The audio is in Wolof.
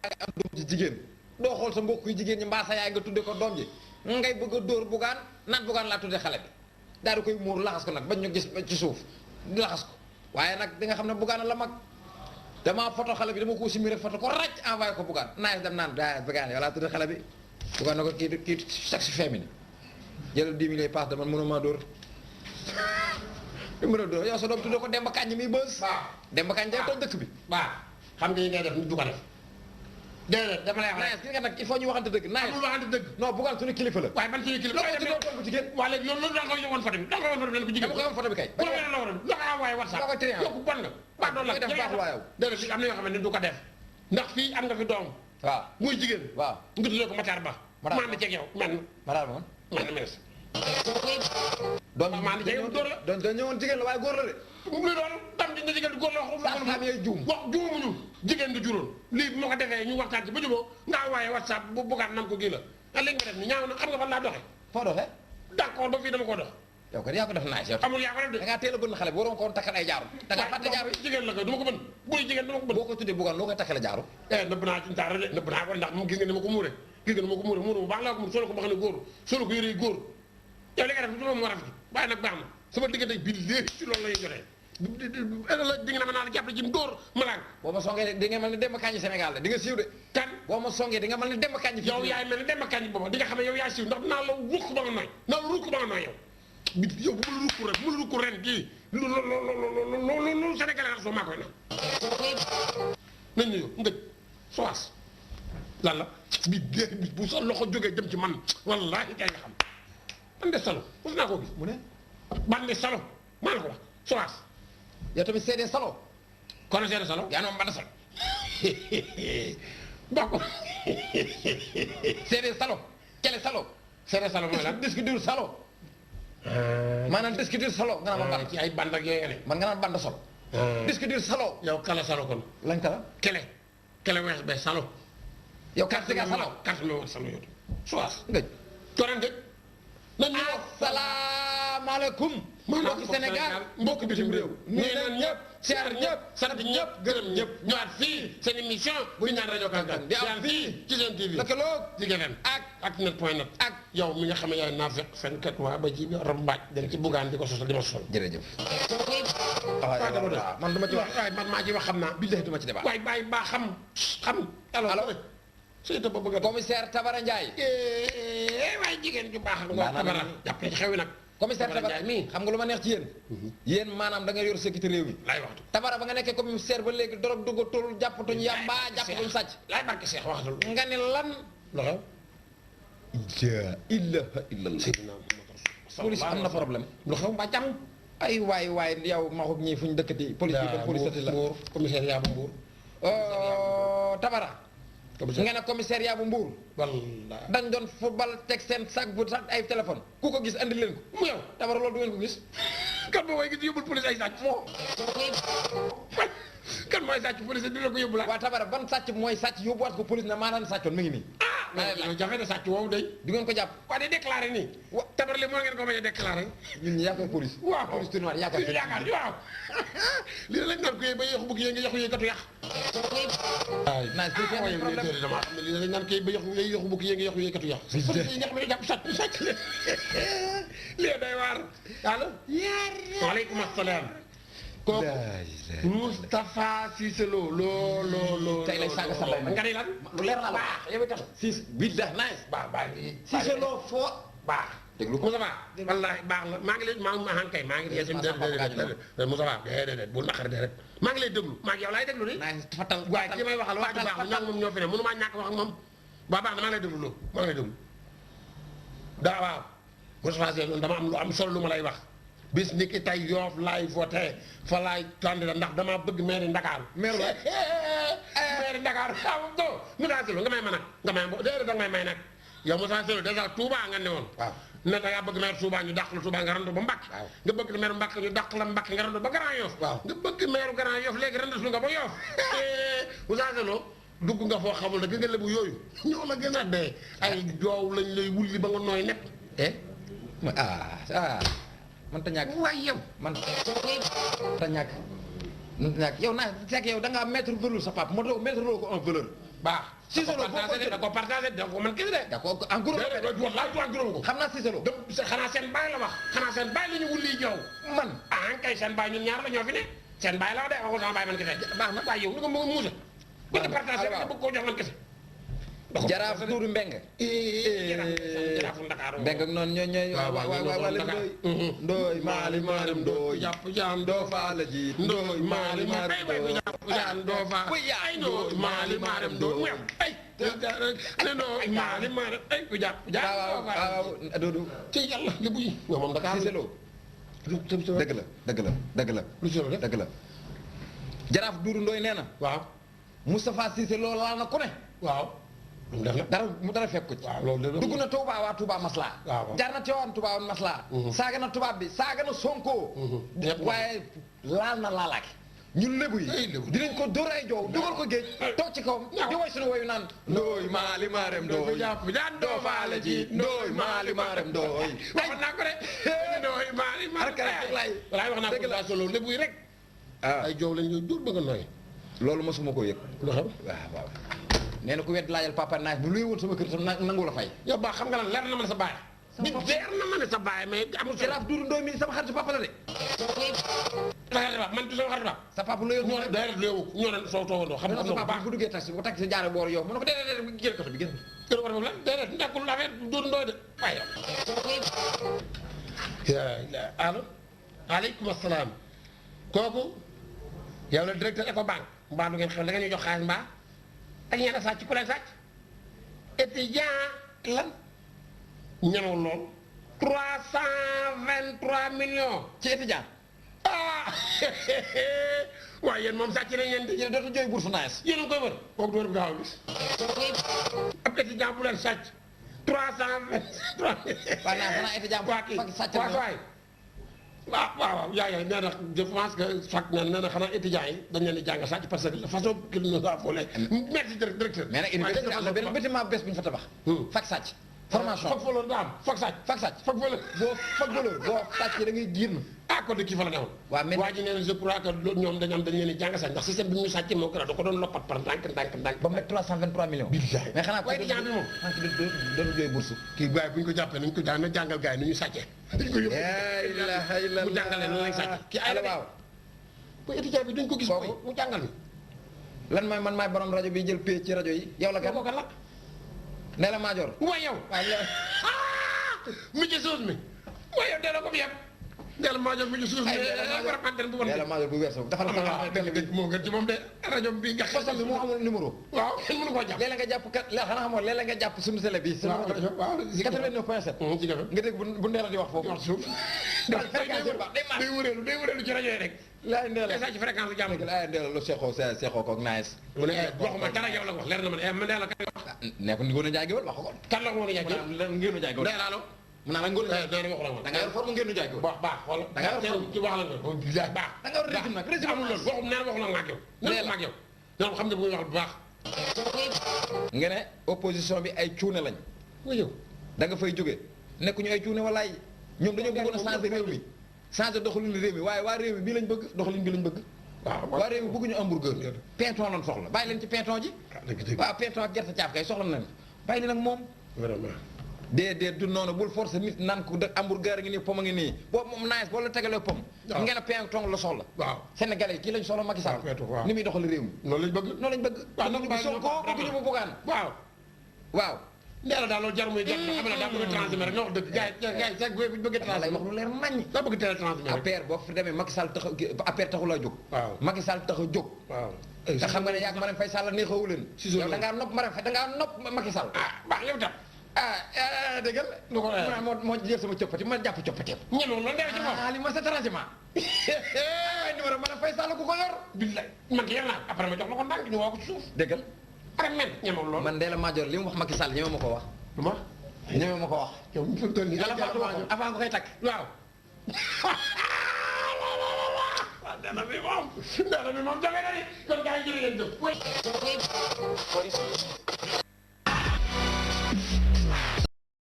am doom ji jigéen doo xool sa mbokk yu jigéen ñi mbaa sa yaay nga tudde ko doom ji ngay bëgg a dóor bugaan naan bugaan laa tudde xale bi daal di koy muur laxas ko nag bañ ñu gis ci suuf laxas ko waaye nag di nga xam ne bugaan la mag damaa photo xale bi dama ko simi rek photo ko ràcc envoyé ko bugaan naaj dem naan daa bugaan yow laa tudde xale bi bugaan na ko kii sexe féminin jëlal 10 000 passe de man mënuma dóor mën a dóor yow sa doom tudde ko Demba Kañ mi bës Demba Kañ day toj dëkk bi xam nga yi ngay def du ko def déedéet dama lay wax naaj gis nga nag il faut ñu waxante dëgg naaj amul waxante dëgg non bugaan suñu kilifa la waaye ban suñu kilifa loolu tuddee tool bu jigéen waa léegi loolu da nga koy woon photo bi da nga koy woon photo bi ko jigéen dama koy woon photo bi kay bu la la war a la ko envoyé WhatsApp ko triant yow ku bon nga waa doon la def baax waa yow déedéet am na yoo xam ne du ko def ndax fii am nga fi doom waaw muy jigéen waaw nga tuddee ko Matar Ba maa na ceeg yow man Matar Ba man na ministre doom maa na ceeg yow góor la doon ñëwoon jigéen la waaye góor la de lu doon tam di na jigéen di góor la wax xam yooyu juum wax juumuñu jigéen di juróon lii bu ma ko defee ñu waxtaan ci ba juboo nga envoyé WhatsApp bu bugaat nam ko gii la ah li nga def ni ñaaw na xam nga fan laa doxee foo doxee d'accord ba fii dama ko dox yow kat yaa ko def naaj yow amul yaa ko def de da ngaa teel a bënn xale bi waroon ko woon takkal ay jaaru da ngaa fàtte jaaru yi jigéen la koy du ma ko bën bu dee jigéen du ma ko bën boo ko tuddee bugaan loo koy takkale jaaru nëbb naa ci ntaara de nëbb naa ko ndax moom gis nga ni ma ko muure gis nga ni ma ko muure muure bu baax laa ko muur solo ko ba xam ne góor solo ko yére góor yow li nga def du ma mu rafet waaye nag baax na sama diggante bi léegi ci loolu lay jotee la di nga ne ma naa la jàppale jim dóor ma laan boo ma songee di nga mel ni Demba Kañ Sénégal de di nga siiw de kan boo ma songee di nga mel ni Demba Kañ yow yaay mel ni Demba Kañ booba di nga xam ne yow yaay siiw ndax naa la rukk ba nga nooy naa la rukk ba nga nooy yow bi yow bu ma la rukk rek bu ma la rukk ren kii loolu Sénégalais nag soo maa koy naan nañ ne yow ngëj soas lan la bi dee bi bu sa loxo jógee jëm ci man wallaahi kay nga xam ban de salo mos naa koo gis mu ne ban de salo maa la ko wax soas yow tamit seedee salo kon seede salo yaa noonu ban salo bokk seedee salo kele salo seede salo mooy lan disque dur salo maanaam disque dur salo nga naan ma band ci ay band ak yooyu nga ne man nga naan band solo disque dur salo yow kala salo kon lañ kala kele wees be salo yow carte ga salo carte me salo yow soas ngëj toran ngëj nañ ñu asalaamaaleykum mbokki Sénégal mbokki bitim réew nuyu nañ ñëpp siyaar ñëpp sant ñëpp gërëm ñëpp ñëwaat fii seen émission bu ñu naan rajo Kankan di am fii ci seen TV lëkkaloo Zik FM ak net point net ak yow mi nga xam ne yaay naafeq fenkat waa ba ci rambaaj dem ci buggaan di ko sosal di ma sosal jërëjëf man duma ci wax waaye man maa ci wax xam naa billahi duma ci débat waaye bàyyi baa xam alors Seyta ba bëgg a commissaire Tabara Ndiaye waaye jigéen ju baax ak nga Tabara jàppale ci xew yi nag commissaire Tabara mii xam nga lu ma neex ci yéen yéen maanaam da nga yor sécurité réew mi laay waxtu Tabara ba nga nekkee commissaire ba léegi dorog duggatul jàppatuñ yamba jàppatuñ sàcc laay barke Seex waxatul nga ne lan loxo la ilaha illallah police am na problème loxo ba jàmm ay waay yow maxub ñii fuñ dëkkati police bi ban police la Mbuur commissariat bu Mbuur Tabara nga ne commissariat bu Mbuur wallaahi dañ doon football teg seen sac bu sax ay téléphone ku ko gis andi leen ko mu yow Tabara loolu du ngeen ko gis kan moo way gis yóbbul police ay sàcc moo kan mooy sàcc police dina ko yóbbu la waa Tabara ban sàcc mooy sàcc yóbbuwaat ko police na maa daan sàccoon mi ngi nii yow jafe na sàcc woowu day du ngeen ko jàpp waa day déclaré nii Tabara li moo ngeen ko bañ a déclaré ñun ñi yaakaar police waaw police tournoi yaakaar waaw lii lañ naan ko yee ba yéexu bukki yée nga yaxu yee katu yàq naa si waaye problème dama xam ne lii lañ naan ko yee ba yaxu bukki yée nga yaxu yee katu yàq police yi nga xam ne jàpp sàcc sàcc lii day waar allo waaleykum asalaam kooku Moustapha Cissé Lo tey lay saaga sa mbay nga ni lan lu leer naa la baax yow itam siis billahi nice baax Cissé Lo foo baax déglu ko Moustapha wallaahi baax la maa ngi lay maa ngi kay maa ngi lay déedéet Moustapha déedéet bul naqari déedéet maa ngi lay déglu maa ngi yow laay déglu ni fatal waaye ki may waxal waa ji baax la ñoo moom ñoo fi ne mënu maa ñàkk wax ak moom waa baax na maa ngi lay déglu loo maa ngi lay déglu daa waaw Moustapha Cissé Lo dama am lu am solo lu ma lay wax bis ni ki tey Yoff laay voté fa laay candidat ndax damaa bëgg maire Ndakaaru maire la maire Ndakaaru waaw do Moustapha Cissé Lo nga may ma nag nga may déedéet danga may nag yow Moustapha Cissé Lo dèjà Touba nga ne woon waaw ne da ngaa bëgg maire Touba ñu dàq la Touba nga randu ba Mbàkke nga bëgg maire Mbàkke ñu dàq la Mbàkke nga randu ba Grand Yoff nga bëgg maire Grand Yoff léegi randas lu nga ba Yoff Moustapha Cissé Lo dugg nga foo xamul ne gën nga lebu yooyu ñoo la gën a dee ay joow lañ lay wulli ba nga nooy nepp man ta ñàkk waaye yow man ta ñàkk yow naa fekk yow da ngaa mettre valeur sa papa moo tax mettre loo ko en valeur baax. Cissé Lo da ko partagé da ko man kese de. da ko en gros wallaay en gros ko. xam naa Cissé Lo. xanaa seen baay la wax xanaa seen baay la ñu wulli jow man ah kay seen baay ñun ñaar la ñoo fi ne seen baay la wax de waxul sama baay man kese baax na waaye yow lu ko muusa bu ko partagé nga bëgg koo jox man kese jaraaf Duudu Mbeng jaraafu Ndakaaru Mbeng ak noonu ñooy wala ndooy maali maaram ndooy jàpp jaan doo faala jiit ndooy maali maaram ndooy jàpp jaan doo faa ay ndooy maali maaram ndooy ay ne ndooy maali maaram ay ku jàpp jaan doo faa waaw Duudu ci yàlla lébu yi nga moom Dakar Cissé Lo dëgg la dëgg la dëgg la jaraaf Duudu Ndooy nee na waaw Moustapha Cissé Lo laal na ku ne waaw dara fekk ko ci. waaw loolu dugg na Touba waa Touba Masla. waaw jaar na Tiwaawan Touba Masla. saaga na tubaab bi saaga na Sonko. waaye laal na laalaake. ñun lébu yi dinañ ko dóor ay joow dugal ko géej toog ci kawam di woy suñu woyu naan ndooy maali maarem ndooy doo faale ji ndooy maali maarem ndooy wax naa ko de ndooy maali maarem lay wax naa ko daa solo lébu yi rek ay joow lañ ñooy dóor ba nga nooy loolu mosuma ko yëg lu xam waaw nee na ku wet laajal papa naaj bu luy woon sama kër tam nangu la fay yow baax xam nga lan leer na ma ne sa baay bi leer na ma ne sa baay mais amul jaraaf Duudu Ndooy mi sama xaritu papa la de man du sama xarit ba sa papa lu ñoo day def léewu ñoo ne soo toogandoo xam nga sa papa bu duggee taxi bu taxi jaare boor yow mu ne ko déedéet jël ko bi gën kër war la déedéet nekkul affaire Duudu Ndooy de waaye yow allo aleykum asalaam kooku yow la directeur Ecobank mbaa du ngeen xam da nga ñuy jox xaalis mbaa ak ñenn a sàcc ku leen sàcc étudiant lan ñemewul lool 323 millions ci étudiant ah waaye yéen moom sàcc nañ leen di yéen dootu jooy bourse naes yéen a ngi koy wër kooku doon gaaw a gis ab étudiant bu leen sàcc 323 waaw naa xanaa étudiant waa kii waay waaw yaay nee na je pense que fak nee na xanaa étudiants yi dañ leen di jàng sàcc parce que façon kii la ñu affolé merci directeur mais nag université am na benn bâtiment bees bu ñu fa tabax fak sàcc formation fak valeur da am fak sàcc fak sàcc fak valeur boo sàcc da ngay génn ah kon de kii fa la newoon waaw mais waa ji nee na je crois que ñoom dañ leen di jàng sàcc ndax système bi ñu sàcc moo gën a da ko doon loppat par ndànk ba mu nekk 323 millions billahi mais xanaa waaye étudiant bi moom doon jooy bourse kii gars yi bu ñu ko jàppee nañ ko jàng na jàngal gars yi nu ñu sàccee dañ ko yóbbu mu jàngale nu lañ sàcc kii ay la waaw bu étudiant bi dañ ko gis koy mu jàngal mi lan mooy man maay borom rajo bi jël pay ci rajo yi yow la kan ko kan la Ndella Madior waaye yow mi ci suus mi waaye yow delloo ko bi yëpp Ndella Madior mi ci suus mi war antenne bu bon Ndella Madior bu weesoo dafa la moo gën ci moom de rajo bi nga postal bi moo amul numéro waaw kenn mënu koo jàpp léeg-léeg nga jàpp kat xanaa xamoo léeg-léeg nga jàpp suñu télé bi suñu rajo 89.7 ci gafe nga dégg bu Ndella di wax foofu wax suuf day wëreelu ci rajo yi rek laay Ndella sa ci fréquence jàmm laay Ndella lu seexoo ko ak naes mu ne waxuma dara yow la wax leer na ma ne Ndella kan wax ne ko Ngoné Ndiaye Géwël wax ko kan la ko Ngoné Ndiaye Géwël Ngoné Ndiaye Géwël Ndella allo mu naan la Ngoné Ndiaye nee na waxu la ma da nga yor forme Ngoné Ndiaye Géwël baax xool da nga yor forme ci wax la nga baax da nga war régime nag régime amul loolu waxum nee na waxu la maag yow nee maag yow ñoom xam ne bu muy wax bu baax nga ne opposition bi ay cuune lañ wa yow da nga fay jóge nekk ñu ay cuune walaay ñoom dañoo bëggoon a changer réew mi changer doxalin réew mi waaye waa réew mi bii lañ bëgg doxalin bi lañ bëgg waa réew mi bëgguñu hamburger pinton lañ soxla bàyyi leen ci pinton ji waaw pinton ak gerte caaf kay soxla nañ bàyyi leen ak moom vraiment déedéet du noonu bul forcer nit naan ko dëkk hamburger ngi nii pom a ngi nii boobu moom naes boo la tegalee pom ngeen a pinton la soxla waaw Sénégalais yi kii lañ soxla Macky Sall ni muy doxal réew mi noonu lañ bëgg noonu lañ bëgg bëgguñu bu Sonko bëgguñu bu Bougane waaw Ndella daal loolu jarul muy jot xam ne daa bëgg a transmettre rek nga wax dëgg gars yi sax bu ñu bëggee lay wax lu leer naññ daa bëgg teel a transmettre APR boo fi demee Macky Sall tax APR taxu laa jóg waaw Macky Sall tax a jóg waaw te xam nga ne yaag Marème Faye Sall neexawu leen yow da ngaa nopp Marème Faye da ngaa nopp Macky Sall baax yow tam dëggal lu ko moo jël sama coppati ma jàpp coppati ñenoon loolu dee ci moom li ma sa transhumant waaye numéro Marème Faye Sall ku ko yor billaay man ki yor naa après ma jox la ko ndànk ñu woo ko ci suuf dëggal rek men ñenoon loolu man Ndella Madior li mu wax Macky Sall ñeme ma ko wax du ma ñeme ma ko wax yow ñu fa toll nii avant nga koy takk waaw Ndella bi moom jafe na ni kon gars yi jërë ngeen jëf